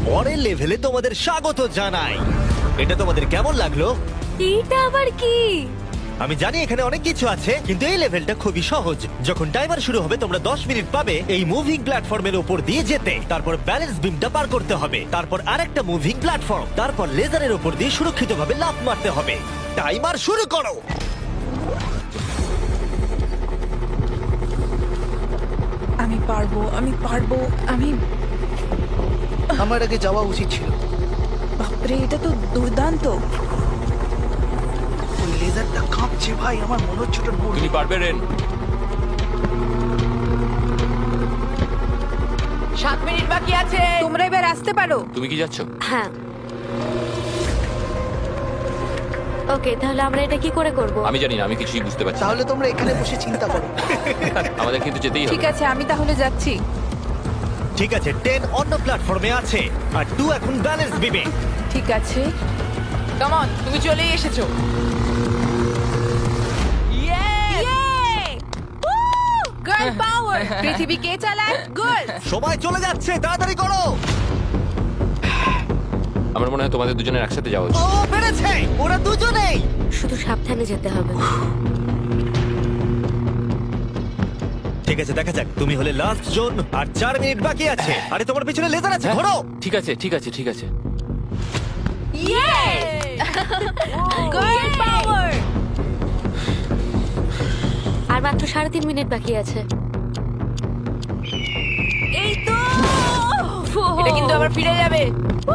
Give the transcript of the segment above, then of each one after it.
পরের লেভেলে তোমাদের স্বাগত জানাই। এটা তোমাদের কেমন লাগলো? এটা আবার কি? আমি জানি এখানে অনেক কিছু আছে, কিন্তু এই লেভেলটা খুবই সহজ। যখন টাইমার শুরু হবে তোমরা 10 মিনিট পাবে এই মুভিং প্ল্যাটফর্মের উপর দিয়ে যেতে। তারপর ব্যালেন্স বিমটা পার করতে হবে, তারপর আরেকটা মুভিং প্ল্যাটফর্ম, তারপর লেজারের উপর দিয়ে সুরক্ষিতভাবে লাফ মারতে হবে। টাইমার শুরু করো। আমি পারবো, আমি পারবো, আমি। আমার আগে যাওয়া উচিত ছিল। বাপরে, এটা তো দুর্দান্ত। ওই লেজারটা কাঁপছে ভাই, আমার মনে হচ্ছে ওটা নড়বে। তুমি পারবে রেন। 7 মিনিট বাকি আছে। তোমরা এবার আসতে পারো। তুমি কি যাচ্ছ? হ্যাঁ। ওকে, তাহলে আমরা এটা কি করে করব? আমি জানি না, আমি কিছুই বুঝতে পারছি না। তাহলে তোমরা এখানে বসে চিন্তা করো। আমাদের কিন্তু যেতেই হবে। ঠিক আছে, আমি তাহলে যাচ্ছি। ঠিক আছে, 10 অন্য প্ল্যাটফর্মে আছে আর 2 এখন ব্যালেন্স বিমে। ঠিক আছে। কাম অন, তুমি চলেই এসেছো। গার্ল পাওয়ার। পৃথিবী কে চালায়? গার্ল। সময় চলে যাচ্ছে, তাড়াতাড়ি করো। আমার মনে হয় তোমাদের দুজনের একসাথে যাওয়া উচিত। ও পেরেছে, ওরা দুজনেই। শুধু সাবধানে যেতে হবে। ঠিক আছে, দেখা যাক। তুমি হলে লাস্ট জোন আর 4 মিনিট বাকি আছে। আরে তোমার পিছনে লেজার আছে, হ্যাঁ, ঘোরো। ঠিক আছে, ঠিক আছে, ঠিক আছে। গার্ল পাওয়ার। আর মাত্র 3.5 মিনিট বাকি আছে। এই তো। এটা কিন্তু আবার ফিরে যাবে। ও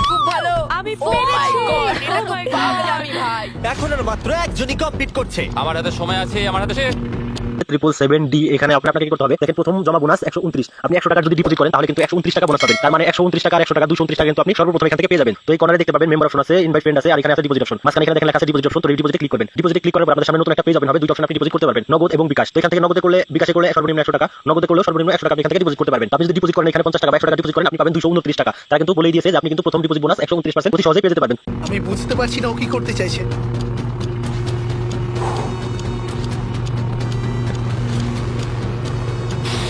খুব ভালো। আমি Oh my পেরেছি। God, এটা তো Oh my God. পাগলামি ভাই। এখন আর মাত্র একজনই কমপ্লিট করছে। আমার হাতে সময় আছে, আমার হাতে 777D এখানে আপনাকে কি করতে হবে? দেখেন, প্রথম জমা বোনাস 129। আপনি 100 টাকা যদি ডিপোজিট করেন তাহলে কিন্তু 129 টাকা বোনাস পাবেন। তার মানে 129 টাকা আর 100 টাকা 229 টাকা কিন্তু আপনি সর্বপ্রথম এখান থেকে পেয়ে যাবেন। তো এই কর্নারে দেখতে পাবেন মেম্বার অপশন আছে, ইনভাইট ফ্রেন্ড আছে, আর এখানে আছে ডিপোজিট অপশন। মাঝখানে এখানে দেখেন লেখা আছে ডিপোজিট অপশন। তো এই ডিপোজিটে ক্লিক করবেন। ডিপোজিটে ক্লিক করার পর আপনাদের সামনে নতুন একটা পেজ ওপেন হবে। দুটো অপশন আপনি ডিপোজিট করতে পারবেন, নগদ এবং বিকাশ। তো এখান থেকে নগদে করলে, বিকাশে করলে সর্বনিম্ন 100 টাকা, নগদে করলে সর্বনিম্ন 100 টাকা আপনি এখান থেকে ডিপোজিট করতে পারবেন। আপনি যদি ডিপোজিট করেন এখানে 50 টাকা বা 100 টাকা ডিপোজিট করেন আপনি পাবেন 229 টাকা। তারা কিন্তু বলেই দিয়েছে যে আপনি কিন্তু প্রথম ডিপোজিট বোনাস 129% অতি সহজেই পেয়ে যেতে পারবেন। আমি বুঝতে পারছি না ও কি করতে চাইছে।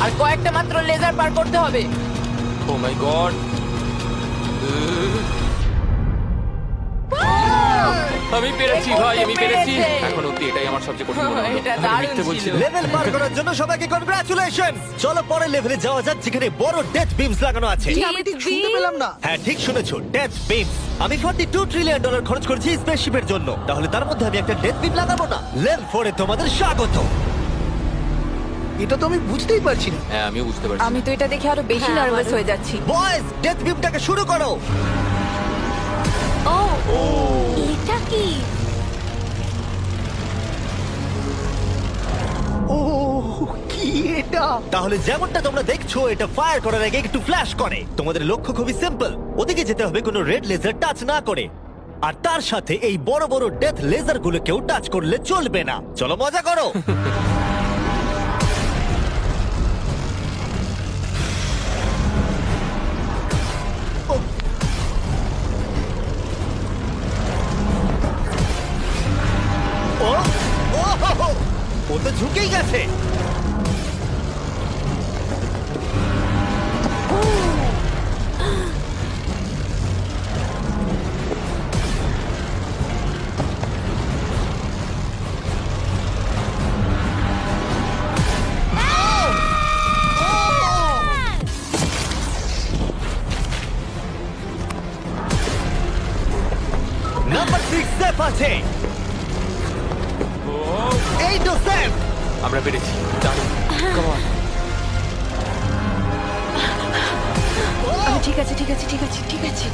আর কয়েকটা মাত্র লেজার পার করতে হবে। ও মাই গড। আমি পেরেছি ভাই, আমি পেরেছি। পেরেছে। এখন অবধি এটাই আমার সবচেয়ে কঠিন মনে হলো। এটা আমি দারুণ মিথ্যে বলছি ছিল। না। লেভেল পার করার জন্য সবাইকে কনগ্রাচুলেশন। চলো পরের লেভেলে যাওয়া যাক, যেখানে বড় ডেথ বিমস লাগানো আছে। আমি ঠিক শুনতে পেলাম না। হ্যাঁ, ঠিক শুনেছো, ডেথ বিমস। আমি $42 ট্রিলিয়ন খরচ করেছি স্পেসশিপের জন্য, তাহলে তার মধ্যে আমি একটা ডেথ বিম লাগাবো না? লেভেল 4 এ তোমাদের স্বাগত। এটা তো আমি বুঝতেই পারছি না। হ্যাঁ, আমিও বুঝতে পারছি। আমি তো এটা দেখে আরো বেশি হ্যাঁ, নার্ভাস আমারও। হয়ে যাচ্ছি। বয়েজ, ডেথ বিমটাকে শুরু করো। ও, এটা কি? ও কি এটা? তাহলে যেমনটা তোমরা দেখছো, এটা ফায়ার করার আগে একটু ফ্ল্যাশ করে। তোমাদের লক্ষ্য খুবই সিম্পল, ওদিকে যেতে হবে কোনো রেড লেজার টাচ না করে। আর তার সাথে এই বড় বড় ডেথ লেজার গুলো কেউ টাচ করলে চলবে না। চলো মজা করো। ও ও হো, হো, ও তো ঝুঁকেই গেছে। নাম্বার 6 সেফ আছে। এই তো সেফ। আমরা পেরেছি। দারুণ। Come on. আমি ঠিক আছে, ঠিক আছে, ঠিক আছে, ঠিক আছে।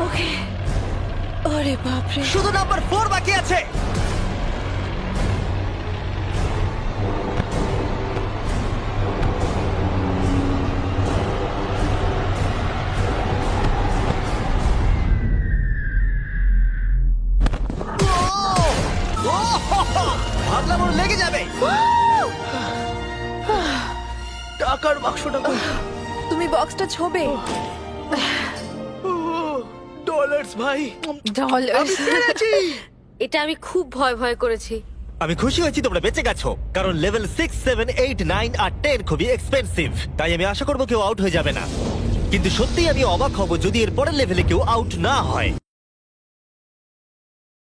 ওকে। আরে বাপরে। শুধু নাম্বার 4 বাকি আছে। ভাবলাম ওর লেগে যাবে। টাকার বাক্সটা কই? তুমি বক্সটা ছোবে। ডলার্স ভাই। ডলার। আমি পেরেছি। এটা আমি খুব ভয় ভয় করেছি। আমি খুশি হয়েছি তোমরা বেঁচে গেছো, কারণ লেভেল 6, 7, 8, 9 আর 10 খুবই এক্সপেন্সিভ। তাই আমি আশা করবো কেউ আউট হয়ে যাবে না। কিন্তু সত্যিই আমি অবাক হব যদি এর পরের লেভেলে কেউ আউট না হয়।